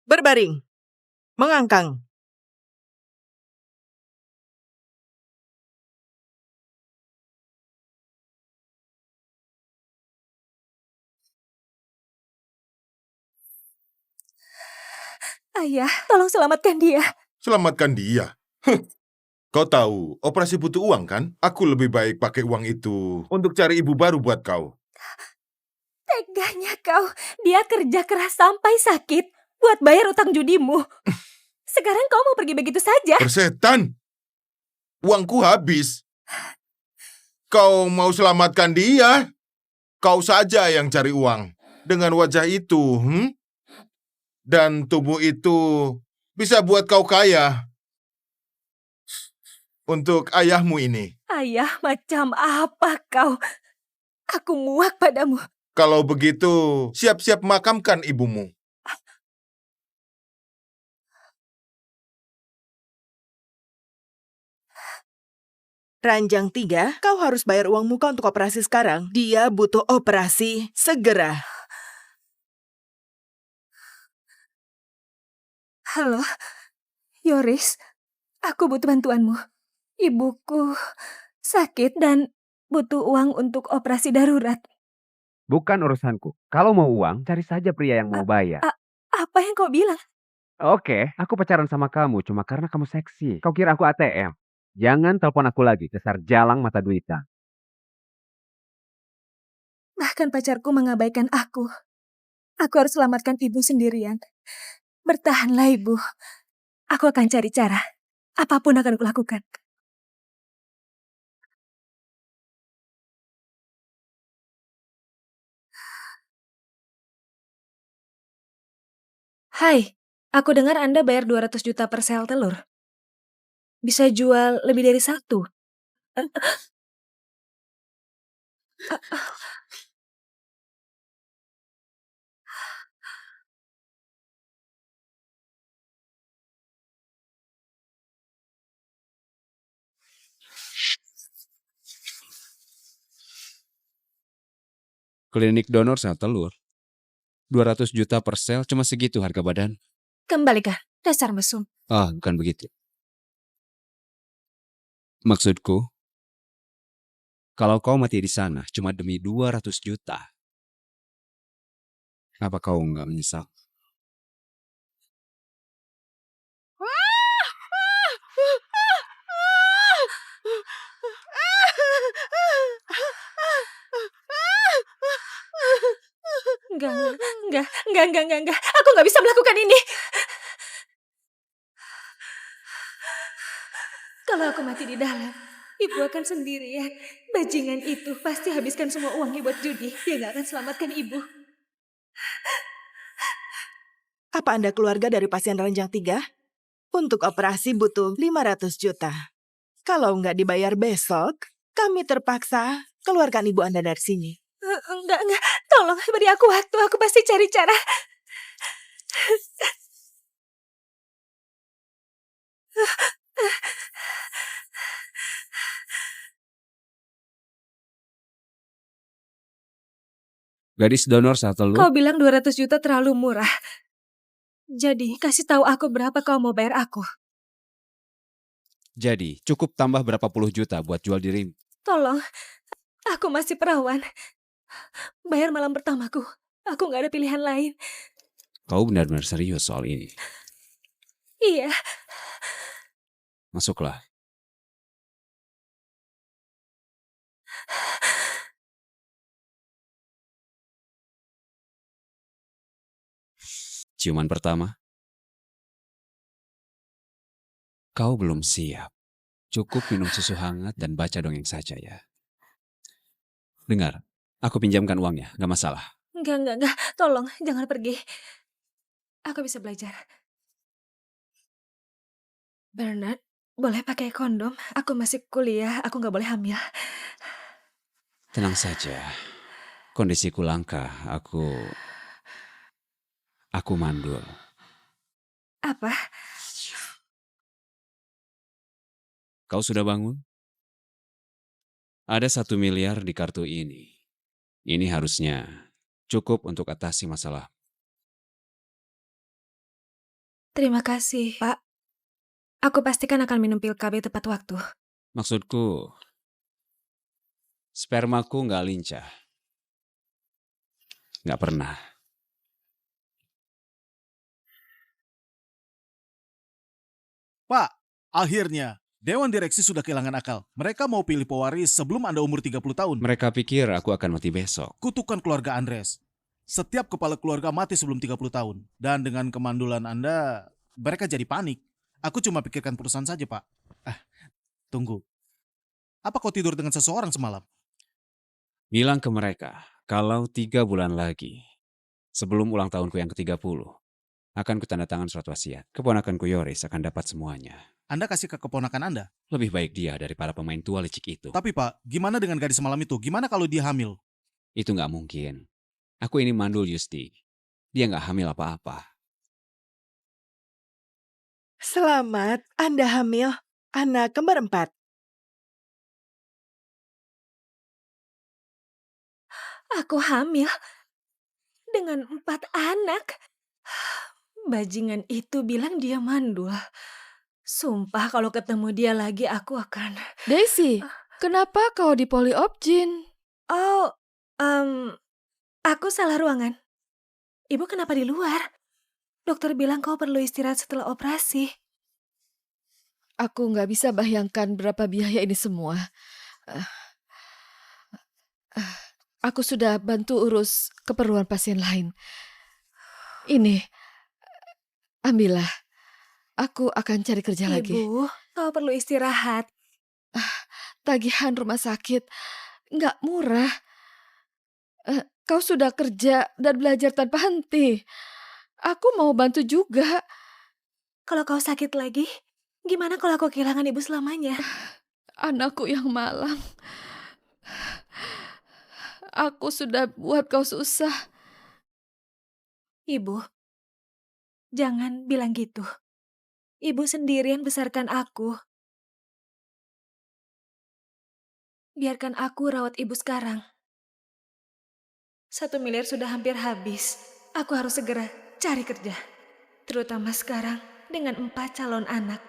Berbaring, mengangkang. Ayah, tolong selamatkan dia. Selamatkan dia? Kau tahu, operasi butuh uang kan? Aku lebih baik pakai uang itu untuk cari ibu baru buat kau. Teganya kau. Dia kerja keras sampai sakit buat bayar utang judimu. Sekarang kau mau pergi begitu saja? Persetan! Uangku habis. Kau mau selamatkan dia? Kau saja yang cari uang. Dengan wajah itu, dan tubuh itu bisa buat kau kaya. Untuk ayahmu ini. Ayah, macam apa kau? Aku muak padamu. Kalau begitu, siap-siap makamkan ibumu. Ranjang 3, kau harus bayar uang muka untuk operasi sekarang. Dia butuh operasi segera. Halo, Yoris. Aku butuh bantuanmu. Ibuku sakit dan butuh uang untuk operasi darurat. Bukan urusanku. Kalau mau uang, cari saja pria yang mau bayar. Apa yang kau bilang? Oke, aku pacaran sama kamu cuma karena kamu seksi. Kau kira aku ATM? Jangan telepon aku lagi, dasar jalang mata duitan. Bahkan pacarku mengabaikan aku. Aku harus selamatkan ibu sendirian. Bertahanlah ibu. Aku akan cari cara. Apapun akan kulakukan. Hai, aku dengar Anda bayar 200 juta per sel telur. Bisa jual lebih dari satu. Klinik donor sel telur. 200 juta per sel, cuma segitu harga badan. Kembalikan, dasar mesum. Bukan begitu. Maksudku, kalau kau mati di sana cuma demi 200 juta, apa kau nggak menyesal? Enggak. Aku nggak bisa melakukan ini. Kalau aku mati di dalam, ibu akan sendirian. Bajingan itu pasti habiskan semua uangnya buat judi. Dia nggak akan selamatkan ibu. Apa Anda keluarga dari pasien ranjang 3? Untuk operasi butuh 500 juta. Kalau nggak dibayar besok, kami terpaksa keluarkan ibu Anda dari sini. Enggak. Tolong beri aku waktu. Aku pasti cari cara. Gadis donor sel telur, Kau bilang 200 juta terlalu murah. Jadi, kasih tahu aku berapa kau mau bayar aku. jadi cukup tambah berapa puluh juta buat jual dirimu. Tolong, aku masih perawan. Bayar malam pertamaku. Aku nggak ada pilihan lain. Kau benar-benar serius soal ini. Iya, Masuklah. Ciuman pertama. Kau belum siap. Cukup minum susu hangat dan baca dongeng saja ya. Dengar, aku pinjamkan uangnya, gak masalah. enggak. Tolong, jangan pergi. Aku bisa belajar. Bernard, boleh pakai kondom? Aku masih kuliah, aku nggak boleh hamil. Tenang saja. Kondisiku langka, aku mandul. Apa? Kau sudah bangun? Ada 1 miliar di kartu ini. Ini harusnya cukup untuk atasi masalah. Terima kasih, Pak. Aku pastikan akan minum pil KB tepat waktu. Maksudku, spermaku nggak lincah. Nggak pernah. Pak, akhirnya Dewan Direksi sudah kehilangan akal. Mereka mau pilih pewaris sebelum Anda umur 30 tahun. Mereka pikir aku akan mati besok. Kutukan keluarga Andres. Setiap kepala keluarga mati sebelum 30 tahun. Dan dengan kemandulan Anda, mereka jadi panik. Aku cuma pikirkan perusahaan saja, Pak. Tunggu. Apa kau tidur dengan seseorang semalam? Bilang ke mereka, kalau 3 bulan lagi, sebelum ulang tahunku yang ke-30, akan kutandatangan surat wasiat. Keponakanku Yoris akan dapat semuanya. Anda kasih ke keponakan Anda. Lebih baik dia daripada pemain tua licik itu. Tapi Pak, gimana dengan gadis semalam itu? Gimana kalau dia hamil? Itu nggak mungkin. Aku ini mandul, Yusti. Dia nggak hamil apa-apa. Selamat, Anda hamil. Anak kembar 4. Aku hamil dengan 4 anak. Bajingan itu bilang dia mandul. Sumpah kalau ketemu dia lagi aku akan... Daisy, kenapa kau di Polyopjin? Oh, aku salah ruangan. Ibu kenapa di luar? Dokter bilang kau perlu istirahat setelah operasi. Aku nggak bisa bayangkan berapa biaya ini semua. Aku sudah bantu urus keperluan pasien lain. Ini, ambillah. Aku akan cari kerja lagi. Ibu, kau perlu istirahat. Tagihan rumah sakit nggak murah. Kau sudah kerja dan belajar tanpa henti. Aku mau bantu juga. Kalau kau sakit lagi, gimana kalau kau kehilangan ibu selamanya? Anakku yang malang. Aku sudah buat kau susah. Ibu, jangan bilang gitu. Ibu sendirian besarkan aku. Biarkan aku rawat ibu sekarang. 1 miliar sudah hampir habis. Aku harus segera cari kerja. Terutama sekarang dengan 4 calon anak.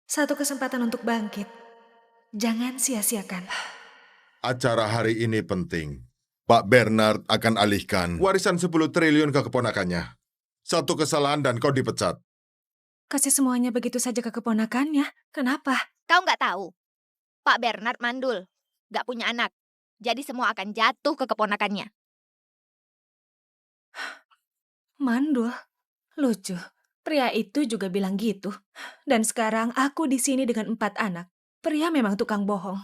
Satu kesempatan untuk bangkit. Jangan sia-siakan. Acara hari ini penting. Pak Bernard akan alihkan warisan 10 triliun ke keponakannya. 1 kesalahan dan kau dipecat. Kasih semuanya begitu saja ke keponakannya. Kenapa? Kau nggak tahu? Pak Bernard mandul, nggak punya anak. Jadi semua akan jatuh ke keponakannya. Mandul? Lucu. Pria itu juga bilang gitu. Dan sekarang aku di sini dengan 4 anak. Pria memang tukang bohong.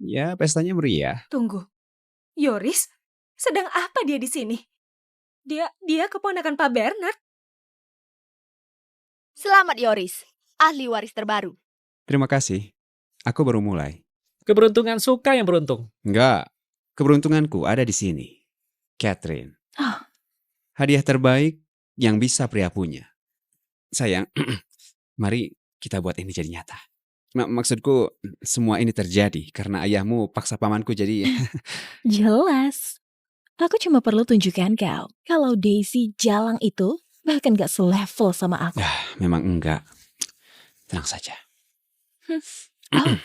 Ya, pestanya meriah. Tunggu. Yoris? Sedang apa dia di sini? Dia keponakan Pak Bernard. Selamat Yoris, ahli waris terbaru. Terima kasih. Aku baru mulai. Keberuntungan suka yang beruntung. Enggak, keberuntunganku ada di sini. Catherine. Ah. Hadiah terbaik yang bisa pria punya. Sayang, mari kita buat ini jadi nyata. Maksudku, semua ini terjadi karena ayahmu paksa pamanku jadi... Jelas. Aku cuma perlu tunjukkan kau. Kalau Daisy Jalang itu bahkan gak selevel sama aku. Memang enggak. Tenang saja. Oh.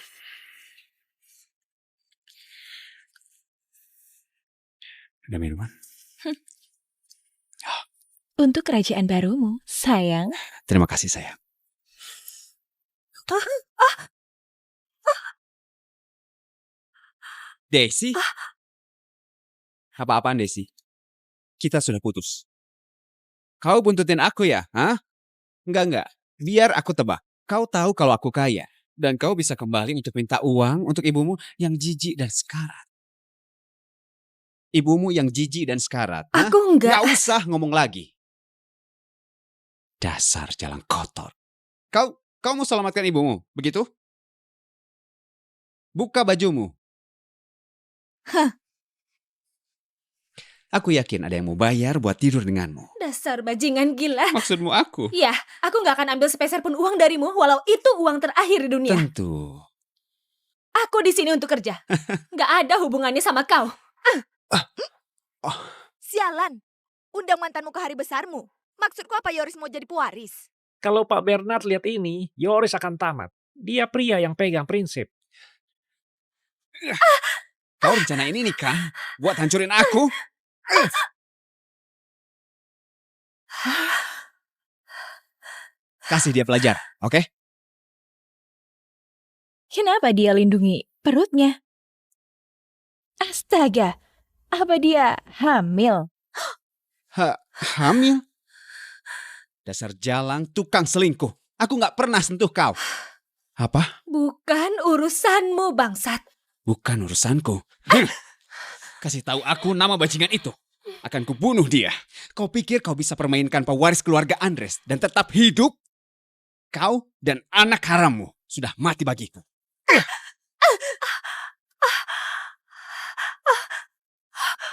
Ada minuman? Untuk kerajaan barumu, sayang. Terima kasih, sayang. Daisy? Apa-apaan, Daisy? Kita sudah putus. Kau buntutin aku ya? Hah? Enggak. Biar aku tebak. Kau tahu kalau aku kaya. Dan kau bisa kembali untuk minta uang untuk ibumu yang jijik dan sekarat. Ibumu yang jijik dan sekarat. Hah? Aku enggak. Gak usah ngomong lagi. Dasar jalan kotor. Kau mau selamatkan ibumu, begitu? Buka bajumu. Hah. Aku yakin ada yang mau bayar buat tidur denganmu. Dasar bajingan gila. Maksudmu aku? Ya, aku gak akan ambil sepeser pun uang darimu walau itu uang terakhir di dunia. Tentu. Aku di sini untuk kerja. Nggak ada hubungannya sama kau. Sialan. Undang mantanmu ke hari besarmu. Maksudku apa Yoris mau jadi pewaris? Kalau Pak Bernard lihat ini, Yoris akan tamat. Dia pria yang pegang prinsip. Kau rencana ini nih kan? Buat hancurin aku? Kasih dia pelajar, oke? Kenapa dia lindungi perutnya? Astaga, apa dia hamil? Hamil? Dasar jalang tukang selingkuh. Aku nggak pernah sentuh kau. Apa? Bukan urusanmu, bangsat. Bukan urusanku. Kasih tahu aku nama bajingan itu. Akan kubunuh dia. Kau pikir kau bisa permainkan pewaris keluarga Andres dan tetap hidup? Kau dan anak harammu sudah mati bagiku.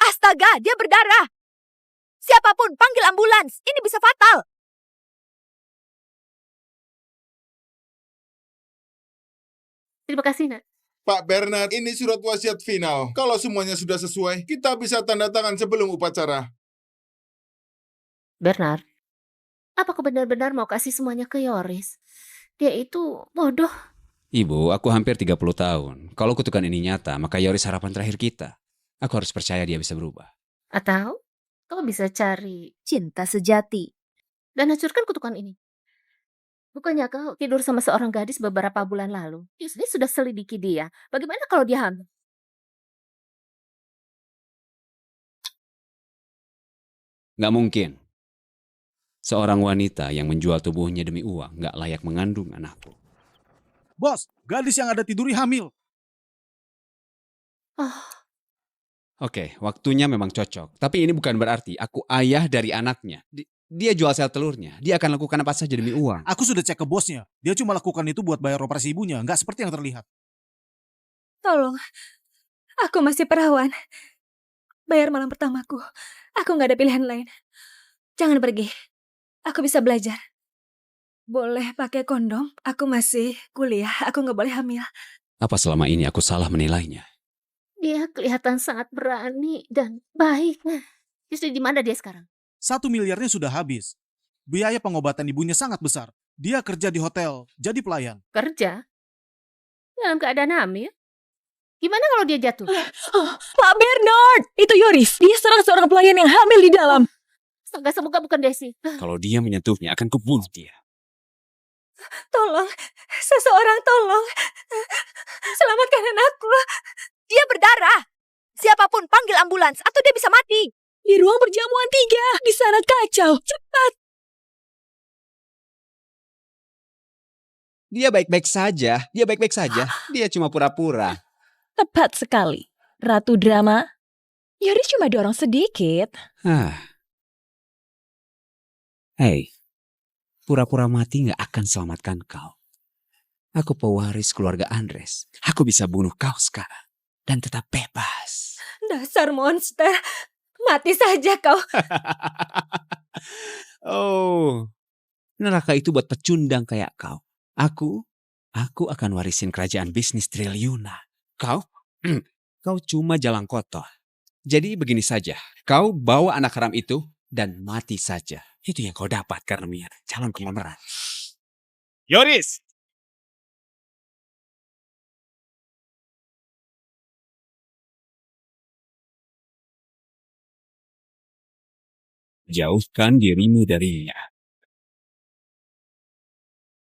Astaga, dia berdarah. Siapapun, panggil ambulans. Ini bisa fatal. Terima kasih, Nak. Pak Bernard, ini surat wasiat final. Kalau semuanya sudah sesuai, kita bisa tanda tangan sebelum upacara. Bernard, apa kau benar-benar mau kasih semuanya ke Yoris? Dia itu bodoh. Ibu, aku hampir 30 tahun. Kalau kutukan ini nyata, maka Yoris harapan terakhir kita. Aku harus percaya dia bisa berubah. Atau kau bisa cari cinta sejati dan hancurkan kutukan ini. Bukannya kau tidur sama seorang gadis beberapa bulan lalu? Yusli sudah selidiki dia. Bagaimana kalau dia hamil? Nggak mungkin. Seorang wanita yang menjual tubuhnya demi uang nggak layak mengandung anakku. Bos, gadis yang ada tiduri hamil. Oke, waktunya memang cocok. Tapi ini bukan berarti aku ayah dari anaknya. Dia jual sel telurnya. Dia akan lakukan apa saja demi uang. Aku sudah cek ke bosnya. Dia cuma lakukan itu buat bayar operasi ibunya. Nggak seperti yang terlihat. Tolong, aku masih perawan. Bayar malam pertamaku. Aku nggak ada pilihan lain. Jangan pergi. Aku bisa belajar. Boleh pakai kondom. Aku masih kuliah. Aku nggak boleh hamil. Apa selama ini aku salah menilainya? Dia kelihatan sangat berani dan baik. Yusli di mana dia sekarang? 1 miliarnya sudah habis. Biaya pengobatan ibunya sangat besar. Dia kerja di hotel, jadi pelayan. Kerja? Dalam keadaan hamil? Gimana kalau dia jatuh? Pak Bernard, itu Yoris. Dia serang seorang pelayan yang hamil di dalam. Astaga, semoga bukan Desi. Kalau dia menyentuhnya, akan kubunuh dia. Tolong, seseorang tolong. Selamatkan anakku. Dia berdarah. Siapapun, panggil ambulans atau dia bisa mati. Di ruang perjamuan 3. Di sana kacau. Cepat. Dia baik-baik saja. Dia baik-baik saja. Dia cuma pura-pura. Tepat sekali. Ratu drama. Yoris cuma dorong sedikit. Hei, pura-pura mati nggak akan selamatkan kau. Aku pewaris keluarga Andres. Aku bisa bunuh kau sekarang dan tetap bebas. Dasar monster. Mati saja kau. Oh, neraka itu buat pecundang kayak kau. Aku akan warisin kerajaan bisnis triliunan. Kau cuma jalang kotor. Jadi begini saja, kau bawa anak haram itu dan mati saja. Itu yang kau dapat karena Mia, calon konglomerat. Yoris! Jauhkan dirimu darinya.